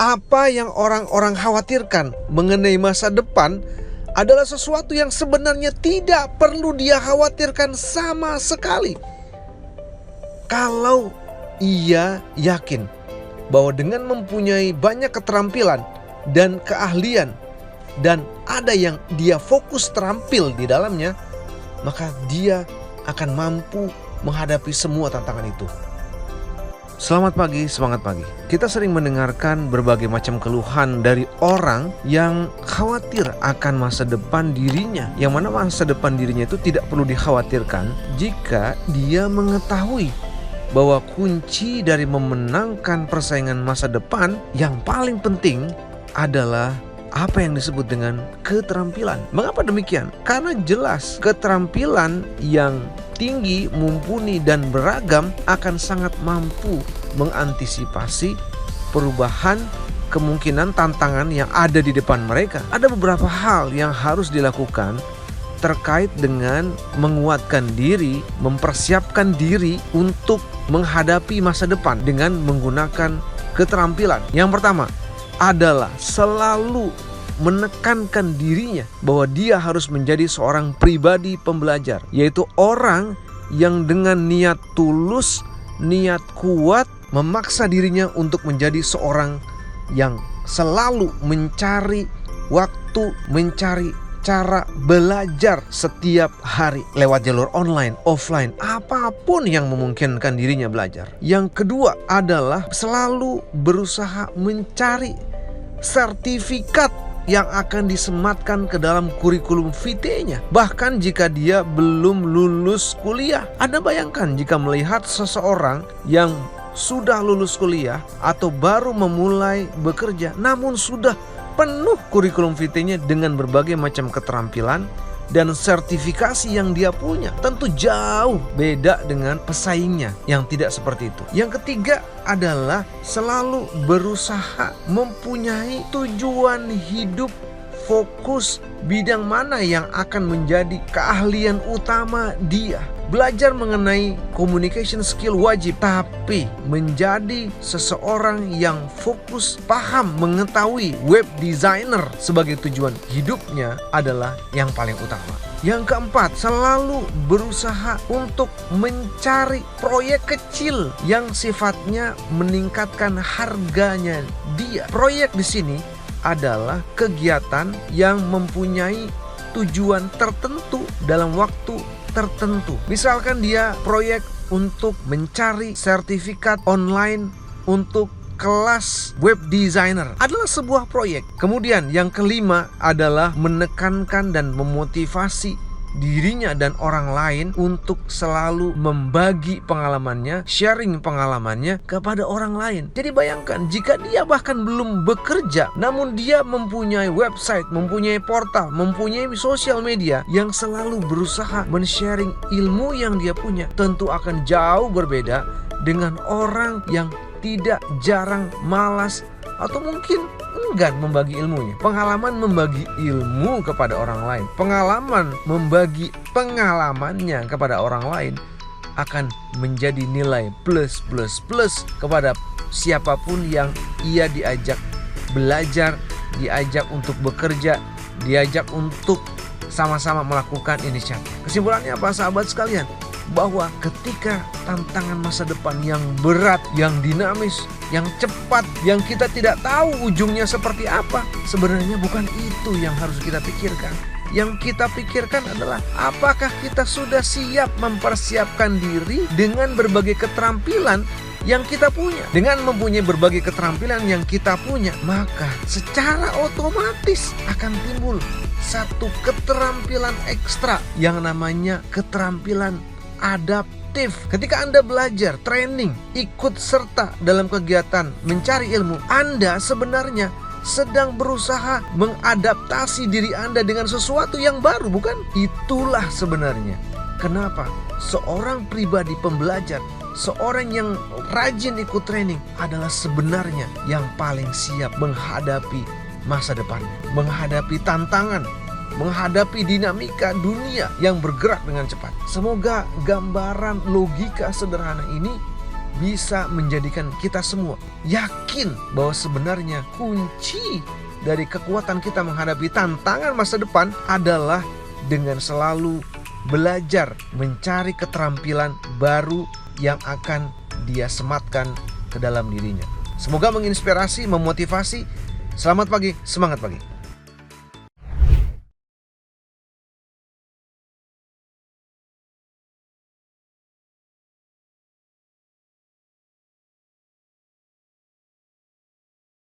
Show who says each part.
Speaker 1: Apa yang orang-orang khawatirkan mengenai masa depan adalah sesuatu yang sebenarnya tidak perlu dia khawatirkan sama sekali. Kalau ia yakin bahwa dengan mempunyai banyak keterampilan dan keahlian dan ada yang dia fokus terampil di dalamnya, maka dia akan mampu menghadapi semua tantangan itu. Selamat pagi, semangat pagi. Kita sering mendengarkan berbagai macam keluhan dari orang yang khawatir akan masa depan dirinya. Yang mana masa depan dirinya itu tidak perlu dikhawatirkan jika dia mengetahui bahwa kunci dari memenangkan persaingan masa depan yang paling penting adalah apa yang disebut dengan keterampilan. Mengapa demikian? Karena jelas keterampilan yang tinggi, mumpuni, dan beragam akan sangat mampu mengantisipasi perubahan kemungkinan tantangan yang ada di depan mereka. Ada beberapa hal yang harus dilakukan terkait dengan menguatkan diri, mempersiapkan diri untuk menghadapi masa depan dengan menggunakan keterampilan. Yang pertama adalah selalu menekankan dirinya bahwa dia harus menjadi seorang pribadi pembelajar, yaitu orang yang dengan niat tulus, niat kuat, memaksa dirinya untuk menjadi seorang yang selalu mencari waktu, mencari cara belajar setiap hari lewat jalur online, offline, apapun yang memungkinkan dirinya belajar. Yang kedua adalah selalu berusaha mencari sertifikat yang akan disematkan ke dalam kurikulum vitae-nya. Bahkan jika dia belum lulus kuliah. Anda bayangkan jika melihat seseorang yang sudah lulus kuliah atau baru memulai bekerja namun sudah penuh kurikulum vitae-nya dengan berbagai macam keterampilan dan sertifikasi yang dia punya. Tentu jauh beda dengan pesaingnya yang tidak seperti itu. Yang ketiga adalah selalu berusaha mempunyai tujuan hidup, fokus bidang mana yang akan menjadi keahlian utama dia. Belajar mengenai communication skill wajib, tapi menjadi seseorang yang fokus, paham, mengetahui web designer sebagai tujuan hidupnya adalah yang paling utama. Yang keempat, selalu berusaha untuk mencari proyek kecil yang sifatnya meningkatkan harganya dia. Proyek di sini adalah kegiatan yang mempunyai tujuan tertentu dalam waktu tertentu. Misalkan dia proyek untuk mencari sertifikat online untuk kelas web designer, adalah sebuah proyek. Kemudian yang kelima adalah menekankan dan memotivasi dirinya dan orang lain untuk selalu membagi pengalamannya, sharing pengalamannya kepada orang lain. Jadi bayangkan jika dia bahkan belum bekerja namun dia mempunyai website, mempunyai portal, mempunyai sosial media yang selalu berusaha men-sharing ilmu yang dia punya, tentu akan jauh berbeda dengan orang yang tidak, jarang, malas, atau mungkin enggan membagi ilmunya. Pengalaman membagi ilmu kepada orang lain, pengalaman membagi pengalamannya kepada orang lain akan menjadi nilai plus kepada siapapun yang ia diajak belajar, diajak untuk bekerja, diajak untuk sama-sama melakukan inisiatif. Kesimpulannya apa sahabat sekalian? Bahwa ketika tantangan masa depan yang berat, yang dinamis, yang cepat, yang kita tidak tahu ujungnya seperti apa, sebenarnya bukan itu yang harus kita pikirkan. Yang kita pikirkan adalah apakah kita sudah siap mempersiapkan diri dengan berbagai keterampilan yang kita punya. Dengan mempunyai berbagai keterampilan yang kita punya, maka secara otomatis akan timbul satu keterampilan ekstra yang namanya keterampilan adaptif. Ketika Anda belajar, training, ikut serta dalam kegiatan mencari ilmu, Anda sebenarnya sedang berusaha mengadaptasi diri Anda dengan sesuatu yang baru, bukan? Itulah sebenarnya kenapa seorang pribadi pembelajar, seorang yang rajin ikut training adalah sebenarnya yang paling siap menghadapi masa depannya, menghadapi tantangan, menghadapi dinamika dunia yang bergerak dengan cepat. Semoga gambaran logika sederhana ini bisa menjadikan kita semua yakin bahwa sebenarnya kunci dari kekuatan kita menghadapi tantangan masa depan adalah dengan selalu belajar mencari keterampilan baru yang akan dia sematkan ke dalam dirinya. Semoga menginspirasi, memotivasi. Selamat pagi, semangat pagi.